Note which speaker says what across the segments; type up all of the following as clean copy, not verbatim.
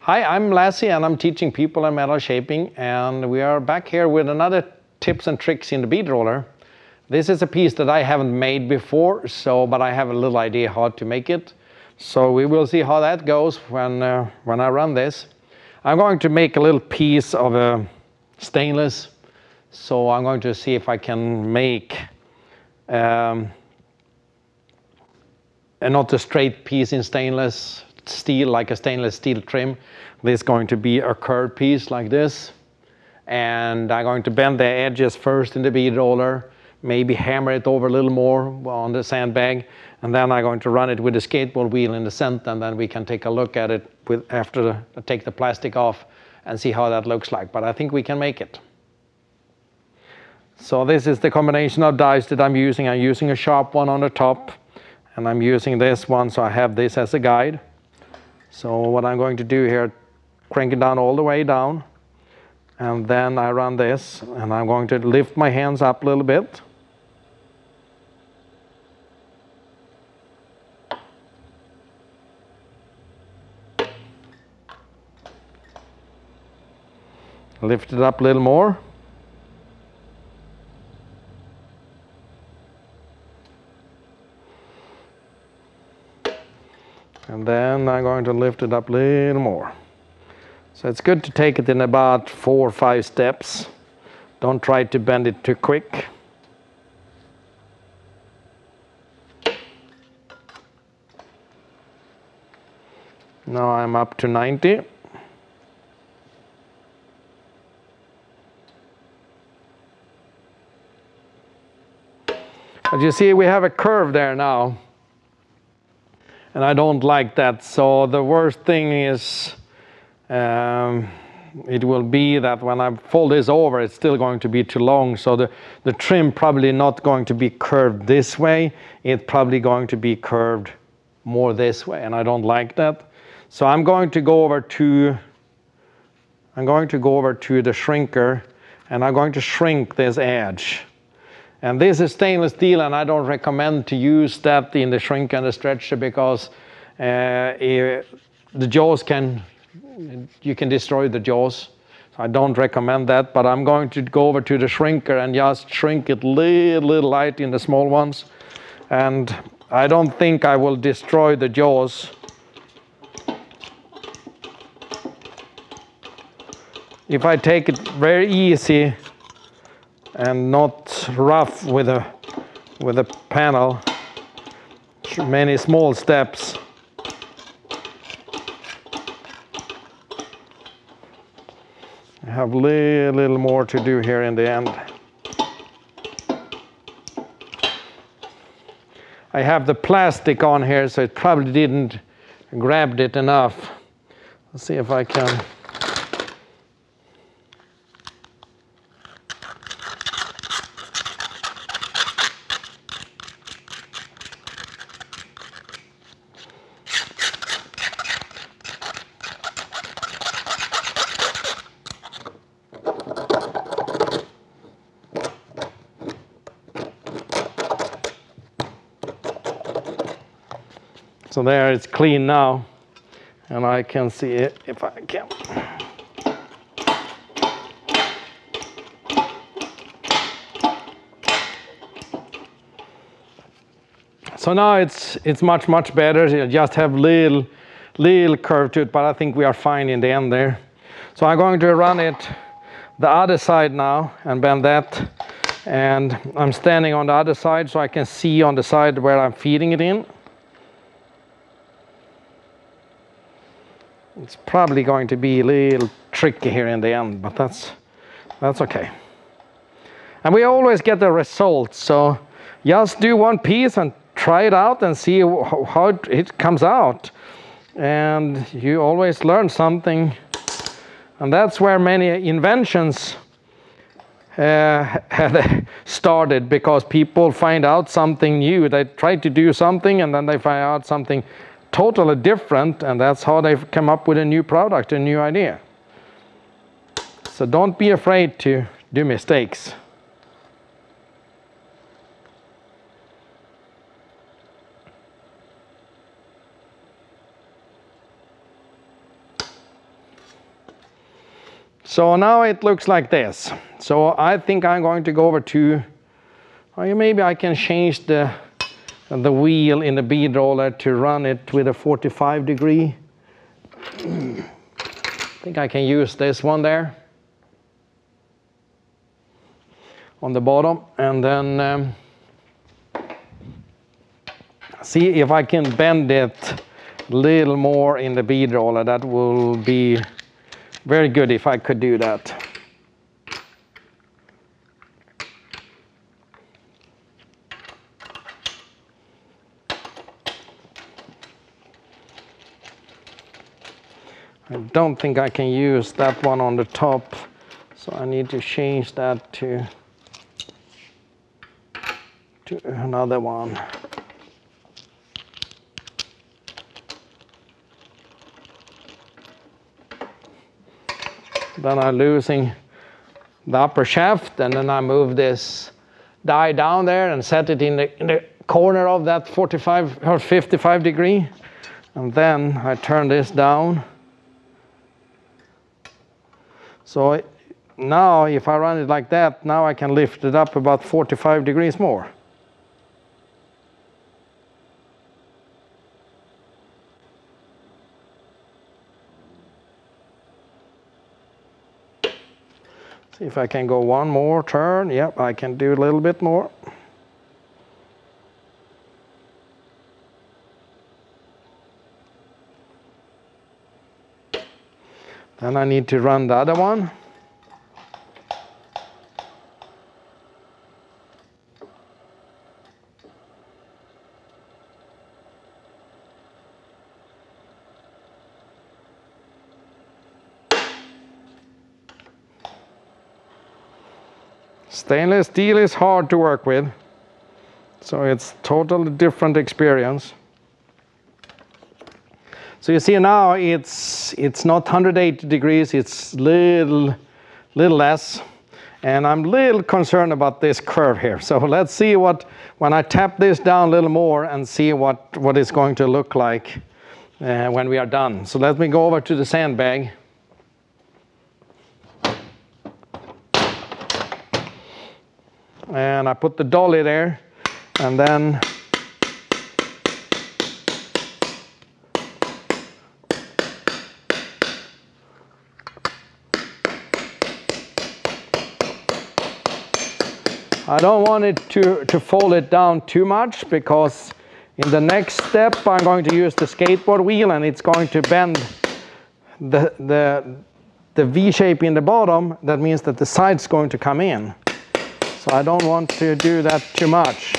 Speaker 1: Hi, I'm Lazze and I'm teaching people in metal shaping, and we are back here with another tips and tricks in the bead roller. This is a piece that I haven't made before, but I have a little idea how to make it. So we will see how that goes when I run this. I'm going to make a little piece of stainless, so I'm going to see if I can make not a straight piece in stainless steel, like a stainless steel trim. This is going to be a curved piece like this, and I'm going to bend the edges first in the bead roller, maybe hammer it over a little more on the sandbag, and then I'm going to run it with a skateboard wheel in the center, and then we can take a look at it after I take the plastic off and see how that looks like. But I think we can make it. So this is the combination of dies that I'm using. I'm using a sharp one on the top, and I'm using this one, so I have this as a guide. So what I'm going to do here, crank it down all the way down, and then I run this, and I'm going to lift my hands up a little bit. Lift it up a little more. And then I'm going to lift it up a little more. So it's good to take it in about 4 or 5 steps. Don't try to bend it too quick. Now I'm up to 90. But you see, we have a curve there now, and I don't like that. So the worst thing is it will be that when I fold this over, it's still going to be too long. So the trim probably not going to be curved this way. It's probably going to be curved more this way, and I don't like that. So I'm going to go over to the shrinker, and I'm going to shrink this edge. And this is stainless steel, and I don't recommend to use that in the shrink and the stretcher, because the jaws you can destroy the jaws. So I don't recommend that, but I'm going to go over to the shrinker and just shrink it little light in the small ones. And I don't think I will destroy the jaws. If I take it very easy and not rough with a panel, many small steps, I have little more to do here in the end. I have the plastic on here, so it probably didn't grab it enough. Let's see if I can. So there, it's clean now, and I can see it if I can. So now it's much better. You just have little curve to it, but I think we are fine in the end there. So I'm going to run it the other side now and bend that, and I'm standing on the other side so I can see on the side where I'm feeding it in. It's probably going to be a little tricky here in the end, but that's okay. And we always get the results, so just do one piece and try it out and see how it comes out. And you always learn something, and that's where many inventions had started, because people find out something new. They try to do something, and then they find out something totally different, and that's how they've come up with a new product, a new idea. So don't be afraid to do mistakes. So now it looks like this. So I think I'm going to go over to, maybe I can change the wheel in the bead roller to run it with a 45 degree. I think I can use this one there on the bottom, and then see if I can bend it a little more in the bead roller. That will be very good if I could do that. I don't think I can use that one on the top, so I need to change that to another one. Then I'm losing the upper shaft, and then I move this die down there and set it in the corner of that 45 or 55 degree. And then I turn this down. So now if I run it like that, now I can lift it up about 45 degrees more. See if I can go one more turn. Yep, I can do a little bit more. Then I need to run the other one. Stainless steel is hard to work with, so it's totally different experience. So you see now it's not 180 degrees, it's little less, and I'm a little concerned about this curve here. So let's see when I tap this down a little more and see what it's going to look like when we are done. So let me go over to the sandbag. And I put the dolly there, and then I don't want it to fold it down too much, because in the next step I'm going to use the skateboard wheel, and it's going to bend the V shape in the bottom. That means that the side's going to come in. So I don't want to do that too much.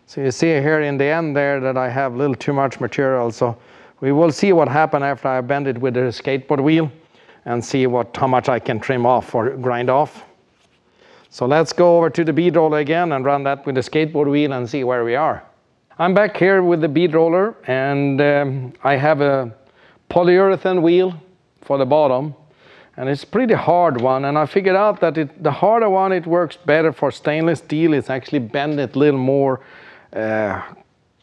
Speaker 1: So you see here in the end there that I have a little too much material. So we will see what happens after I bend it with the skateboard wheel and see how much I can trim off or grind off. So let's go over to the bead roller again and run that with the skateboard wheel and see where we are. I'm back here with the bead roller, and I have a polyurethane wheel for the bottom, and it's a pretty hard one, and I figured out that the harder one, it works better for stainless steel. It's actually bend it a little more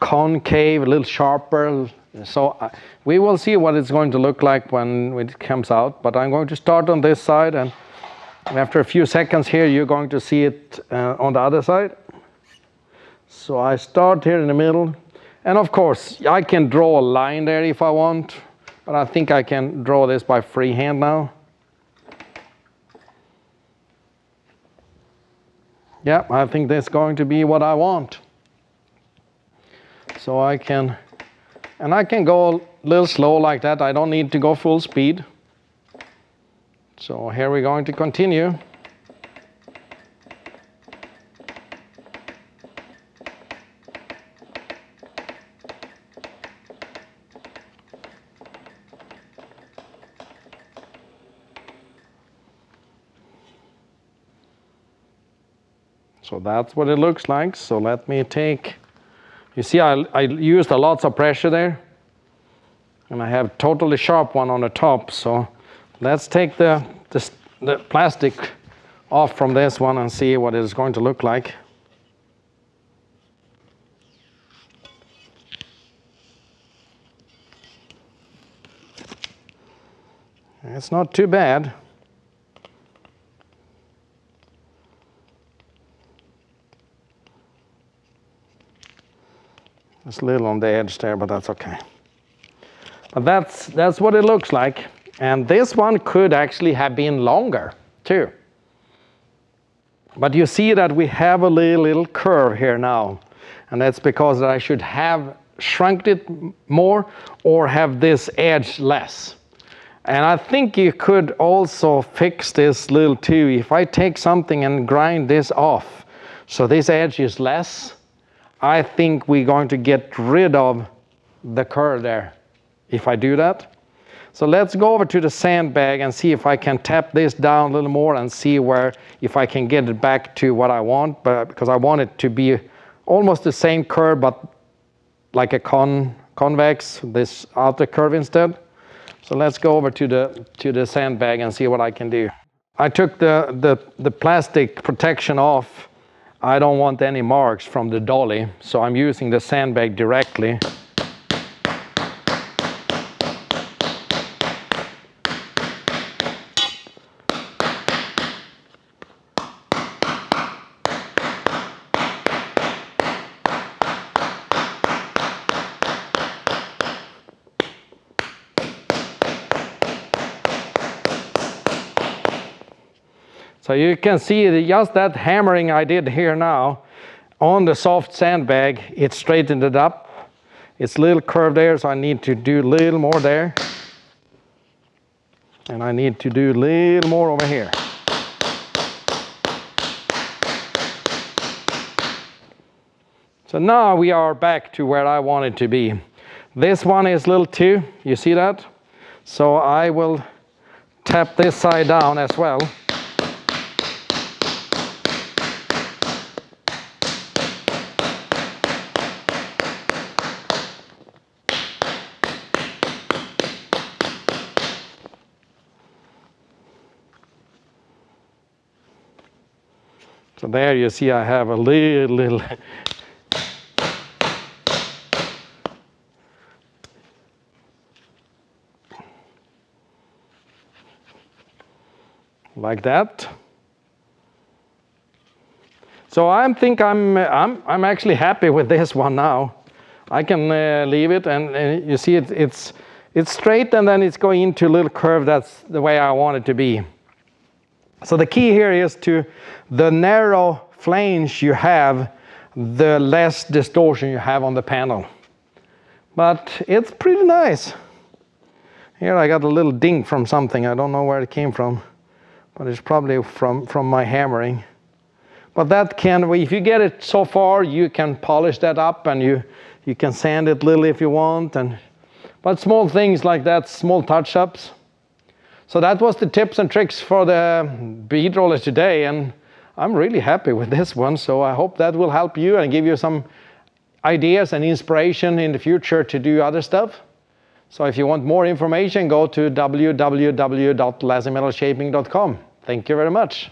Speaker 1: concave, a little sharper. So we will see what it's going to look like when it comes out, but I'm going to start on this side, and after a few seconds here you're going to see it on the other side. So I start here in the middle, and of course I can draw a line there if I want, but I think I can draw this by freehand now. Yeah, I think that's going to be what I want. So I can go a little slow like that. I don't need to go full speed. So here we're going to continue. So that's what it looks like. So let me take, you see I used a lot of pressure there, and I have totally sharp one on the top. So let's take the plastic off from this one and see what it's going to look like. It's not too bad. It's a little on the edge there, but that's okay. But that's what it looks like. And this one could actually have been longer too. But you see that we have a little curve here now. And that's because I should have shrunk it more or have this edge less. And I think you could also fix this little too. If I take something and grind this off, so this edge is less, I think we're going to get rid of the curve there if I do that. So let's go over to the sandbag and see if I can tap this down a little more and see if I can get it back to what I want, but because I want it to be almost the same curve, but like a convex, this outer curve instead. So let's go over to the sandbag and see what I can do. I took the plastic protection off. I don't want any marks from the dolly, so I'm using the sandbag directly. So you can see that just that hammering I did here now on the soft sandbag, it straightened it up. It's a little curved there, so I need to do a little more there. And I need to do a little more over here. So now we are back to where I want it to be. This one is a little too, you see that? So I will tap this side down as well. So there you see I have a little like that. So I think I'm actually happy with this one now. I can leave it, and you see it's straight, and then it's going into a little curve. That's the way I want it to be. So the key here is the narrow flange you have, the less distortion you have on the panel. But it's pretty nice. Here I got a little ding from something. I don't know where it came from, but it's probably from my hammering. But that can, if you get it so far, you can polish that up, and you can sand it a little if you want. But small things like that, small touch-ups. So that was the tips and tricks for the bead roller today, and I'm really happy with this one. So I hope that will help you and give you some ideas and inspiration in the future to do other stuff. So if you want more information, go to www.lazzemetalshaping.com. Thank you very much.